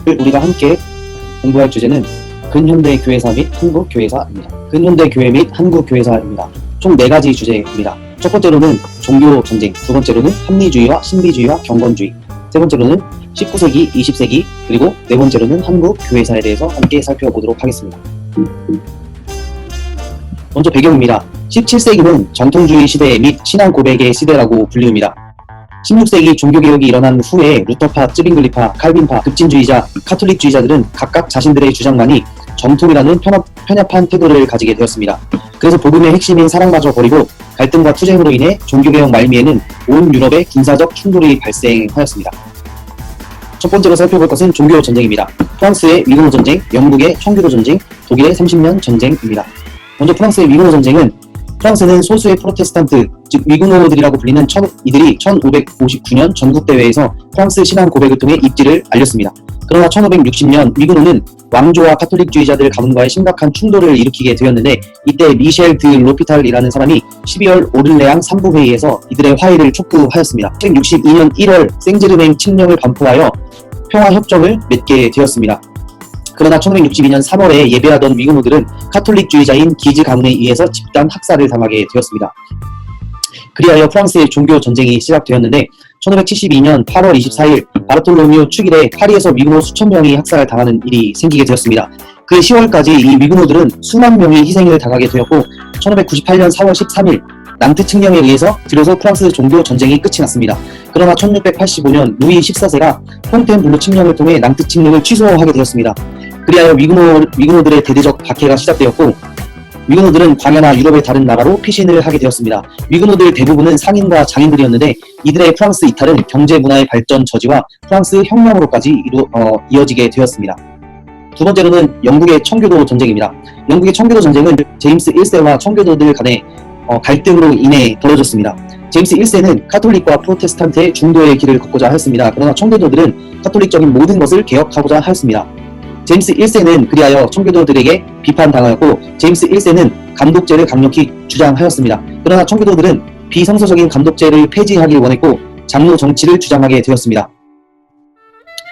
우리가 함께 공부할 주제는 근현대 교회사 및 한국 교회사입니다. 근현대 교회 및 한국 교회사입니다. 총 4가지 주제입니다. 첫 번째로는 종교 전쟁, 두 번째로는 합리주의와 신비주의와 경건주의, 세 번째로는 19세기, 20세기, 그리고 네 번째로는 한국 교회사에 대해서 함께 살펴보도록 하겠습니다. 먼저 배경입니다. 17세기는 전통주의 시대 및 신앙 고백의 시대라고 불립니다. 16세기 종교개혁이 일어난 후에 루터파, 쯔빙글리파, 칼빈파, 급진주의자, 카톨릭주의자들은 각각 자신들의 주장만이 정통이라는 편협한 태도를 가지게 되었습니다. 그래서 복음의 핵심인 사랑마저 버리고 갈등과 투쟁으로 인해 종교개혁 말미에는 온 유럽에 군사적 충돌이 발생하였습니다. 첫 번째로 살펴볼 것은 종교 전쟁입니다. 프랑스의 위그노 전쟁, 영국의 청교도 전쟁, 독일의 30년 전쟁입니다. 먼저 프랑스의 위그노 전쟁은 프랑스는 소수의 프로테스탄트, 즉 위그노들이라고 불리는 이들이 1559년 전국대회에서 프랑스 신앙 고백을 통해 입지를 알렸습니다. 그러나 1560년 위그노는 왕조와 카톨릭주의자들 가문과의 심각한 충돌을 일으키게 되었는데, 이때 미셸 드 로피탈이라는 사람이 12월 오를레앙 3부 회의에서 이들의 화해를 촉구하였습니다. 1662년 1월 생제르맹 칙령을 반포하여 평화협정을 맺게 되었습니다. 그러나 1562년 3월에 예배하던 위그노들은 카톨릭주의자인 기즈 가문에 의해서 집단 학살을 당하게 되었습니다. 그리하여 프랑스의 종교 전쟁이 시작되었는데, 1572년 8월 24일 바르톨로미오 축일에 파리에서 위그노 수천 명이 학살을 당하는 일이 생기게 되었습니다. 그 10월까지 이 위그노들은 수만 명이 희생을 당하게 되었고, 1598년 4월 13일 낭트 칙령에 의해서 비로소 프랑스 종교 전쟁이 끝이 났습니다. 그러나 1685년 루이 14세가 폰텐블로 칙령을 통해 낭트 칙령을 취소하게 되었습니다. 그리하여 위그노들의 대대적 박해가 시작되었고, 위그노들은 광야나 유럽의 다른 나라로 피신을 하게 되었습니다. 위그노들 대부분은 상인과 장인들이었는데, 이들의 프랑스 이탈은 경제 문화의 발전 저지와 프랑스 혁명으로까지 이어지게 되었습니다. 두 번째로는 영국의 청교도 전쟁입니다. 영국의 청교도 전쟁은 제임스 1세와 청교도들 간의 갈등으로 인해 벌어졌습니다. 제임스 1세는 카톨릭과 프로테스탄트의 중도의 길을 걷고자 하였습니다. 그러나 청교도들은 카톨릭적인 모든 것을 개혁하고자 하였습니다. 제임스 1세는 그리하여 청교도들에게 비판당하였고, 제임스 1세는 감독제를 강력히 주장하였습니다. 그러나 청교도들은 비성서적인 감독제를 폐지하길 원했고 장로 정치를 주장하게 되었습니다.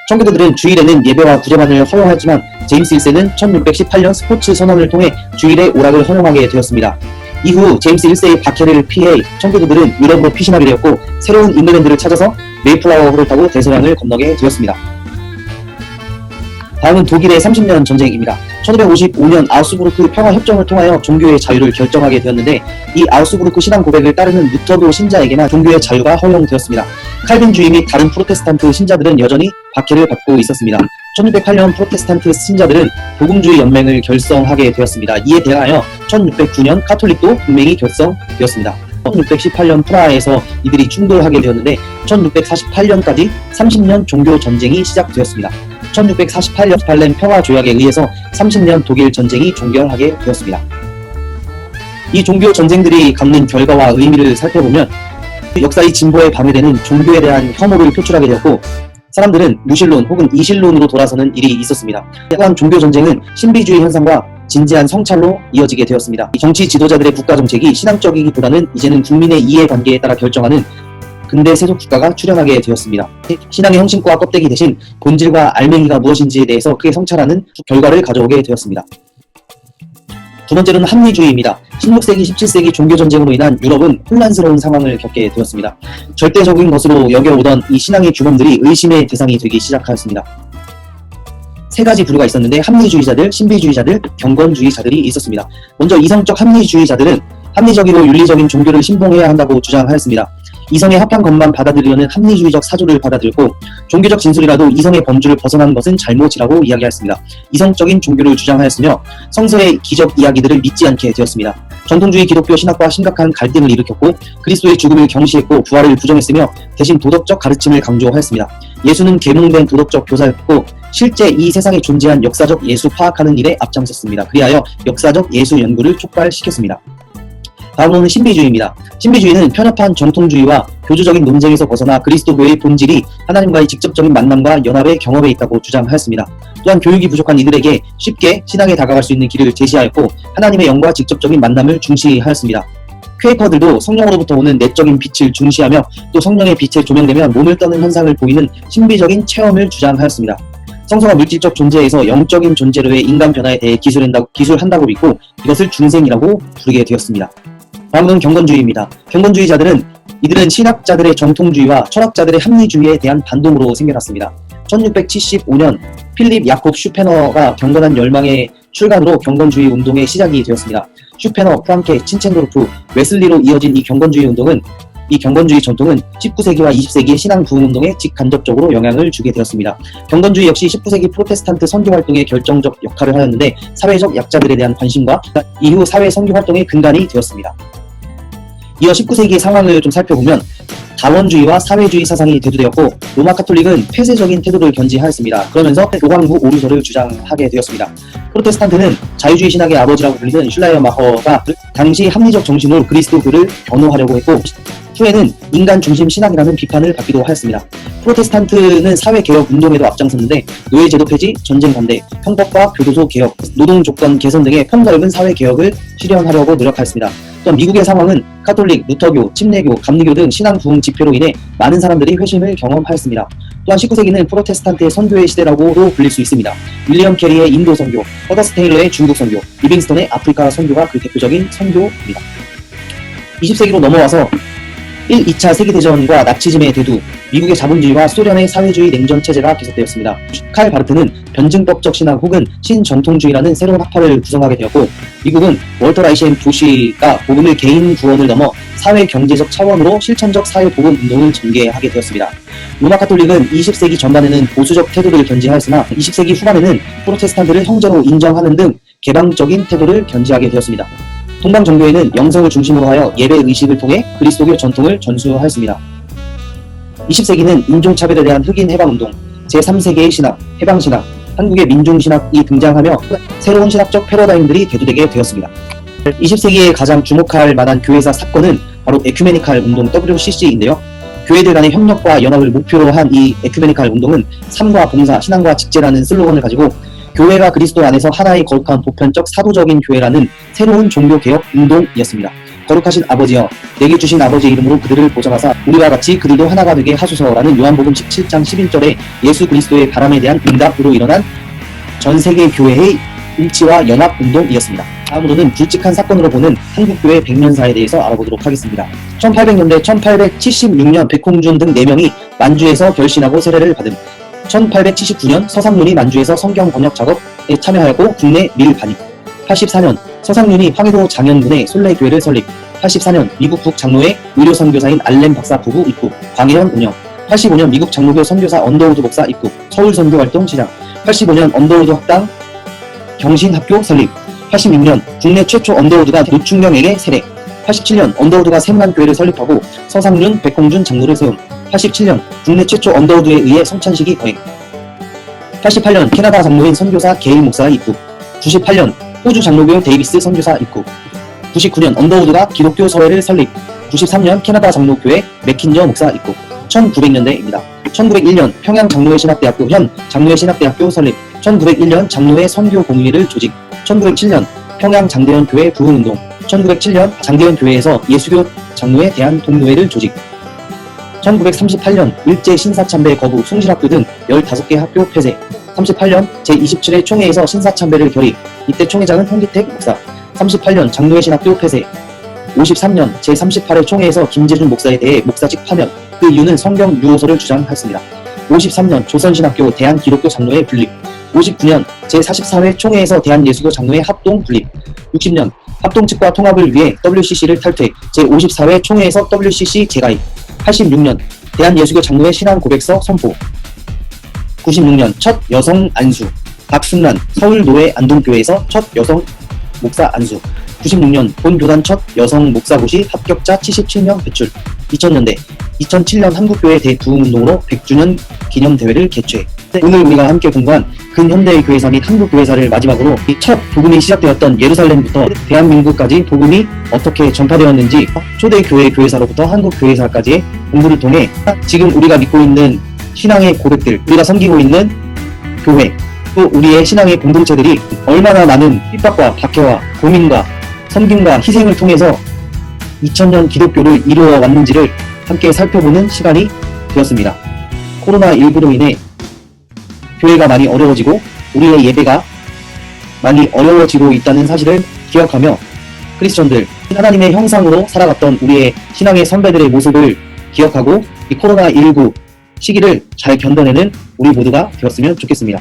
청교도들은 주일에는 예배와 구제만을 허용하였지만, 제임스 1세는 1618년 스포츠 선언을 통해 주일에 오락을 허용하게 되었습니다. 이후 제임스 1세의 박해를 피해 청교도들은 유럽으로 피신하게 되었고, 새로운 잉글랜드를 찾아서 메이플라워호를 타고 대서양을 건너게 되었습니다. 다음은 독일의 30년 전쟁입니다. 1555년 아우스부르크 평화협정을 통하여 종교의 자유를 결정하게 되었는데, 이 아우스부르크 신앙 고백을 따르는 루터교 신자에게만 종교의 자유가 허용되었습니다. 칼빈주의 및 다른 프로테스탄트 신자들은 여전히 박해를 받고 있었습니다. 1608년 프로테스탄트 신자들은 복음주의 연맹을 결성하게 되었습니다. 이에 대하여 1609년 카톨릭도 동맹이 결성되었습니다. 1618년 프라하에서 이들이 충돌하게 되었는데, 1648년까지 30년 종교 전쟁이 시작되었습니다. 1648년 발렌 평화조약에 의해서 30년 독일 전쟁이 종결하게 되었습니다. 이 종교 전쟁들이 갖는 결과와 의미를 살펴보면, 역사의 진보에 방해되는 종교에 대한 혐오를 표출하게 되었고, 사람들은 무신론 혹은 이신론으로 돌아서는 일이 있었습니다. 또한 종교 전쟁은 신비주의 현상과 진지한 성찰로 이어지게 되었습니다. 정치 지도자들의 국가 정책이 신앙적이기보다는 이제는 국민의 이해관계에 따라 결정하는 근대 세속 국가가 출현하게 되었습니다. 신앙의 형식과 껍데기 대신 본질과 알맹이가 무엇인지에 대해서 크게 성찰하는 결과를 가져오게 되었습니다. 두 번째로는 합리주의입니다. 16세기, 17세기 종교전쟁으로 인한 유럽은 혼란스러운 상황을 겪게 되었습니다. 절대적인 것으로 여겨오던 이 신앙의 규범들이 의심의 대상이 되기 시작하였습니다. 3가지 부류가 있었는데, 합리주의자들, 신비주의자들, 경건주의자들이 있었습니다. 먼저 이성적 합리주의자들은 합리적이고 윤리적인 종교를 신봉해야 한다고 주장하였습니다. 이성에 합한 것만 받아들이려는 합리주의적 사조를 받아들였고, 종교적 진술이라도 이성의 범주를 벗어난 것은 잘못이라고 이야기하였습니다. 이성적인 종교를 주장하였으며 성서의 기적 이야기들을 믿지 않게 되었습니다. 전통주의 기독교 신학과 심각한 갈등을 일으켰고, 그리스도의 죽음을 경시했고 부활을 부정했으며 대신 도덕적 가르침을 강조하였습니다. 예수는 계몽된 도덕적 교사였고, 실제 이 세상에 존재한 역사적 예수 파악하는 일에 앞장섰습니다. 그리하여 역사적 예수 연구를 촉발시켰습니다. 다음으로는 신비주의입니다. 신비주의는 편협한 정통주의와 교주적인 논쟁에서 벗어나 그리스도교의 본질이 하나님과의 직접적인 만남과 연합의 경험에 있다고 주장하였습니다. 또한 교육이 부족한 이들에게 쉽게 신앙에 다가갈 수 있는 길을 제시하였고, 하나님의 영과 직접적인 만남을 중시하였습니다. 퀘이커들도 성령으로부터 오는 내적인 빛을 중시하며, 또 성령의 빛에 조명되면 몸을 떠는 현상을 보이는 신비적인 체험을 주장하였습니다. 성서가 물질적 존재에서 영적인 존재로의 인간 변화에 대해 기술한다고 믿고 이것을 중생이라고 부르게 되었습니다. 다음은 경건주의입니다. 경건주의자들은 이들은 신학자들의 정통주의와 철학자들의 합리주의에 대한 반동으로 생겨났습니다. 1675년 필립 야콥 슈페너가 경건한 열망의 출간으로 경건주의 운동의 시작이 되었습니다. 슈페너, 프랑케, 친첸도르프, 웨슬리로 이어진 이 경건주의 전통은 19세기와 20세기의 신앙 부흥 운동에 직간접적으로 영향을 주게 되었습니다. 경건주의 역시 19세기 프로테스탄트 선교 활동에 결정적 역할을 하였는데 사회적 약자들에 대한 관심과 이후 사회 선교 활동의 근간이 되었습니다. 이어 19세기의 상황을 좀 살펴보면 다원주의와 사회주의 사상이 대두되었고 로마 카톨릭은 폐쇄적인 태도를 견지하였습니다. 그러면서 교황부 오류서를 주장하게 되었습니다. 프로테스탄트는 자유주의 신학의 아버지라고 불리는 슐라이어마허가 당시 합리적 정신으로 그리스도교를 변호하려고 했고 후에는 인간 중심 신학이라는 비판을 받기도 하였습니다. 프로테스탄트는 사회개혁 운동에도 앞장섰는데 노예제도 폐지, 전쟁 반대, 형법과 교도소 개혁, 노동 조건 개선 등의 폭넓은 사회개혁을 실현하려고 노력하였습니다. 또한 미국의 상황은 카톨릭, 루터교, 침례교, 감리교 등 신앙 부흥 집회로 인해 많은 사람들이 회심을 경험하였습니다. 또한 19세기는 프로테스탄트의 선교의 시대라고도 불릴 수 있습니다. 윌리엄 캐리의 인도 선교, 허더스 테일러의 중국 선교, 리빙스턴의 아프리카 선교가 그 대표적인 선교입니다. 20세기로 넘어와서 1, 2차 세계대전과 나치즘의 대두, 미국의 자본주의와 소련의 사회주의 냉전 체제가 계속되었습니다. 칼 바르트는 변증법적 신학 혹은 신전통주의라는 새로운 학파를 구성하게 되었고 미국은 월터 라이셴 부시가 복음을 개인 구원을 넘어 사회 경제적 차원으로 실천적 사회 복음 운동을 전개하게 되었습니다. 로마 카톨릭은 20세기 전반에는 보수적 태도를 견지하였으나 20세기 후반에는 프로테스탄트를 형제로 인정하는 등 개방적인 태도를 견지하게 되었습니다. 동방 종교에는 영성을 중심으로 하여 예배 의식을 통해 그리스도교 전통을 전수하였습니다. 20세기는 인종차별에 대한 흑인 해방운동, 제3세계의 신학, 해방신학, 한국의 민중신학이 등장하며 새로운 신학적 패러다임들이 대두되게 되었습니다. 20세기에 가장 주목할 만한 교회사 사건은 바로 에큐메니칼 운동 WCC인데요. 교회들 간의 협력과 연합을 목표로 한 이 에큐메니칼 운동은 삶과 봉사, 신앙과 직제라는 슬로건을 가지고 교회가 그리스도 안에서 하나의 거룩한 보편적 사도적인 교회라는 새로운 종교개혁 운동이었습니다. 거룩하신 아버지여 내게 주신 아버지의 이름으로 그들을 보전하사 우리와 같이 그들도 하나가 되게 하소서라는 요한복음 17장 11절에 예수 그리스도의 바람에 대한 응답으로 일어난 전 세계 교회의 일치와 연합 운동이었습니다. 다음으로는 굵직한 사건으로 보는 한국교회 100년사에 대해서 알아보도록 하겠습니다. 1800년대 1876년 백홍준 등 4명이 만주에서 결신하고 세례를 받음. 1879년 서상윤이 만주에서 성경 번역 작업에 참여하였고 국내 밀반입. 84년 서상윤이 황해도 장현군의 솔레교회를 설립. 84년 미국 북장로회 의료선교사인 알렌 박사 부부 입국, 광해현 운영. 85년 미국 장로교 선교사 언더우드 목사 입국, 서울 선교활동 시작. 85년 언더우드 학당 경신학교 설립. 86년 국내 최초 언더우드가 노충경에게 세례. 87년 언더우드가 세문안교회를 설립하고 서상윤, 백홍준 장로를 세움. 87년 국내 최초 언더우드에 의해 성찬식이 거행. 88년 캐나다 장로인 선교사 게일 목사 입국. 98년 호주 장로교 데이비스 선교사 입국. 99년 언더우드가 기독교 서회를 설립. 93년 캐나다 장로교회 맥킨저 목사 입국. 1900년대입니다. 1901년 평양 장로회 신학대학교 현 장로회 신학대학교 설립. 1901년 장로회 선교 공의회를 조직. 1907년 평양 장대현 교회 부흥운동. 1907년 장대현 교회에서 예수교 장로회 대한 동료회를 조직. 1938년 일제 신사참배 거부 숭실학교 등 15개 학교 폐쇄. 38년 제27회 총회에서 신사참배를 결의. 이때 총회장은 홍기택 목사. 38년 장로회 신학교 폐쇄. 53년 제38회 총회에서 김재준 목사에 대해 목사직 파면. 그 이유는 성경 유호서를 주장했습니다. 53년 조선신학교 대한기독교 장로회 분립. 59년 제44회 총회에서 대한예수교 장로회 합동 분립. 60년 합동 측과 통합을 위해 WCC를 탈퇴. 제54회 총회에서 WCC 재가입. 86년 대한예수교 장로회 신앙 고백서 선포. 96년 첫 여성 안수. 박순란 서울노회 안동교회에서 첫 여성 목사 안수. 96년 본교단 첫 여성 목사고시 합격자 77명 배출. 2000년대 2007년 한국교회 대부흥운동으로 100주년 기념대회를 개최. 오늘 우리가 함께 공부한 근현대의 교회사 및 한국교회사를 마지막으로 이 첫 복음이 시작되었던 예루살렘부터 대한민국까지 복음이 어떻게 전파되었는지 초대교회 교회사로부터 한국교회사까지의 공부를 통해 지금 우리가 믿고 있는 신앙의 고백들, 우리가 섬기고 있는 교회, 또 우리의 신앙의 공동체들이 얼마나 많은 핍박과 박해와 고민과 섬김과 희생을 통해서 2000년 기독교를 이루어 왔는지를 함께 살펴보는 시간이 되었습니다. 코로나19로 인해 교회가 많이 어려워지고 우리의 예배가 많이 어려워지고 있다는 사실을 기억하며 크리스천들, 하나님의 형상으로 살아갔던 우리의 신앙의 선배들의 모습을 기억하고 이 코로나19 시기를 잘 견뎌내는 우리 모두가 되었으면 좋겠습니다.